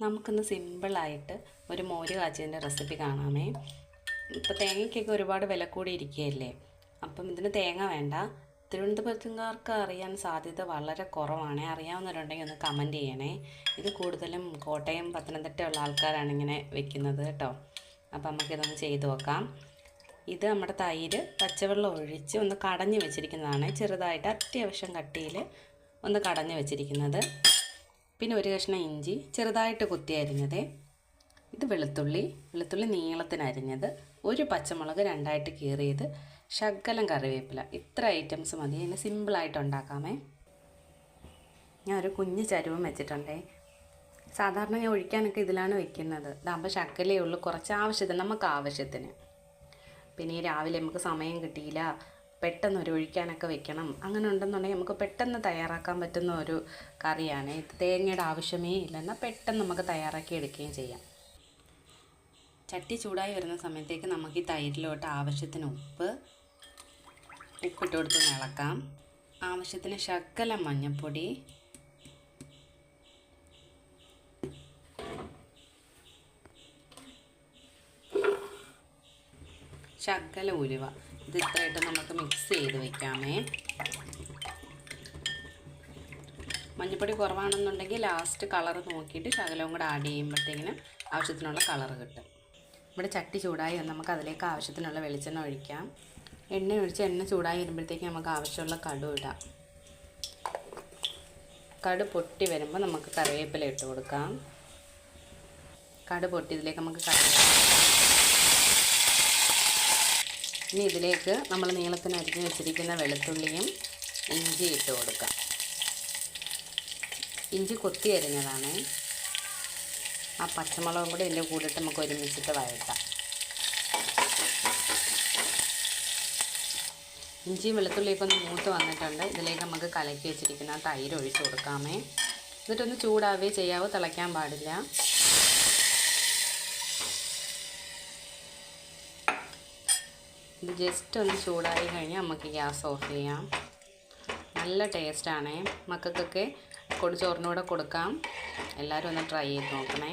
നമുക്കിന്ന് സിമ്പിളായിട്ട് ഒരു മോര് കാച്ചിയതിൻ്റെ റെസിപ്പി കാണാമേ. ഇപ്പോൾ തേങ്ങയ്ക്കൊക്കെ ഒരുപാട് വില കൂടി ഇരിക്കുകയല്ലേ, അപ്പം ഇതിന് തേങ്ങ വേണ്ട. തിരുവനന്തപുരത്തുകാർക്ക് അറിയാൻ സാധ്യത വളരെ കുറവാണ്. അറിയാവുന്നവരുണ്ടെങ്കിൽ ഒന്ന് കമൻറ്റ് ചെയ്യണേ. ഇത് കൂടുതലും കോട്ടയം പത്തനംതിട്ട ഉള്ള ആൾക്കാരാണ് ഇങ്ങനെ വെക്കുന്നത് കേട്ടോ. അപ്പം നമുക്കിതൊന്ന് ചെയ്ത് നോക്കാം. ഇത് നമ്മുടെ തൈര് പച്ചവെള്ളം ഒഴിച്ച് ഒന്ന് കടഞ്ഞ് വെച്ചിരിക്കുന്നതാണ്. ചെറുതായിട്ട് അത്യാവശ്യം കട്ടിയിൽ ഒന്ന് കടഞ്ഞ് വെച്ചിരിക്കുന്നത്. പിന്നെ ഒരു കഷ്ണം ഇഞ്ചി ചെറുതായിട്ട് കുത്തി അരിഞ്ഞത്. ഇത് വെളുത്തുള്ളി നീളത്തിന് അരിഞ്ഞത്. ഒരു പച്ചമുളക് രണ്ടായിട്ട് കീറിയത്. ശകലം കറിവേപ്പില. ഇത്ര ഐറ്റംസ് മതി. ഇതിന് സിമ്പിളായിട്ട് ഉണ്ടാക്കാമേ. ഞാൻ ഒരു കുഞ്ഞ് ചരുവം വെച്ചിട്ടുണ്ടേ. സാധാരണ ഞാൻ ഒഴിക്കാനൊക്കെ ഇതിലാണ് വെക്കുന്നത്. ഇതാകുമ്പോൾ ശകലേ ഉള്ളൂ, കുറച്ച് ആവശ്യത്തിന്, നമുക്ക് ആവശ്യത്തിന്. പിന്നെ ഈ രാവിലെ നമുക്ക് സമയം കിട്ടിയില്ല, പെട്ടെന്ന് ഒരു ഒഴിക്കാനൊക്കെ വെക്കണം, അങ്ങനെ ഉണ്ടെന്നുണ്ടെങ്കിൽ നമുക്ക് പെട്ടെന്ന് തയ്യാറാക്കാൻ പറ്റുന്ന ഒരു കറിയാണ്. ഇത് തേങ്ങയുടെ ആവശ്യമേ ഇല്ല, എന്നാൽ പെട്ടെന്ന് നമുക്ക് തയ്യാറാക്കി എടുക്കുകയും ചെയ്യാം. ചട്ടി ചൂടായി വരുന്ന സമയത്തേക്ക് നമുക്ക് ഈ തൈരിലോട്ട് ആവശ്യത്തിന് ഉപ്പിട്ട് കൊടുത്ത് ഇളക്കാം. ആവശ്യത്തിന് ശകലം മഞ്ഞൾപ്പൊടി, ശകലം ഉലുവ. ഇത് ഇത്രയായിട്ട് നമുക്ക് മിക്സ് ചെയ്ത് വെക്കാമേ. മഞ്ഞൾപ്പൊടി കുറവാണെന്നുണ്ടെങ്കിൽ ലാസ്റ്റ് കളർ നോക്കിയിട്ട് ശകലവും കൂടെ ആഡ് ചെയ്യുമ്പോഴത്തേക്കിനും ആവശ്യത്തിനുള്ള കളർ കിട്ടും. ഇവിടെ ചട്ടി ചൂടായി നമുക്ക് അതിലേക്ക് ആവശ്യത്തിനുള്ള വെളിച്ചെണ്ണ ഒഴിക്കാം. എണ്ണ ഒഴിച്ച് എണ്ണ ചൂടായി വരുമ്പോഴത്തേക്ക് നമുക്ക് ആവശ്യമുള്ള കടുക് ഇടാം. കടുക് പൊട്ടി വരുമ്പോൾ നമുക്ക് കറിവേപ്പില ഇട്ട് കൊടുക്കാം. കടുക് പൊട്ടി ഇതിലേക്ക് നമുക്ക് ഇനി ഇതിലേക്ക് നമ്മൾ നീളത്തിന് അരിഞ്ഞ് വെച്ചിരിക്കുന്ന വെളുത്തുള്ളിയും ഇഞ്ചി ഇട്ട് കൊടുക്കാം. ഇഞ്ചി കൊത്തി അരിഞ്ഞതാണ്. ആ പച്ചമുളകും കൂടി ഇതിൻ്റെ കൂടിയിട്ട് നമുക്ക് ഒരുമിച്ചിട്ട് വഴറ്റാം. ഇഞ്ചിയും വെളുത്തുള്ളിയൊക്കെ ഒന്ന് മൂത്ത് വന്നിട്ടുണ്ട്. ഇതിലേക്ക് നമുക്ക് കലക്കി വെച്ചിരിക്കുന്ന തൈര് ഒഴിച്ച് കൊടുക്കാമേ. എന്നിട്ടൊന്ന് ചൂടാവുകയേ ചെയ്യാവൂ, തിളയ്ക്കാൻ പാടില്ല. ഇത് ജസ്റ്റ് ഒന്ന് ചൂടായി കഴിഞ്ഞാൽ നമുക്ക് ഗ്യാസ് ഓഫ് ചെയ്യാം. നല്ല ടേസ്റ്റാണേ. മക്കൾക്കൊക്കെ ചോറിനൂടെ കൊടുക്കാം. എല്ലാവരും ഒന്ന് ട്രൈ ചെയ്ത് നോക്കണേ.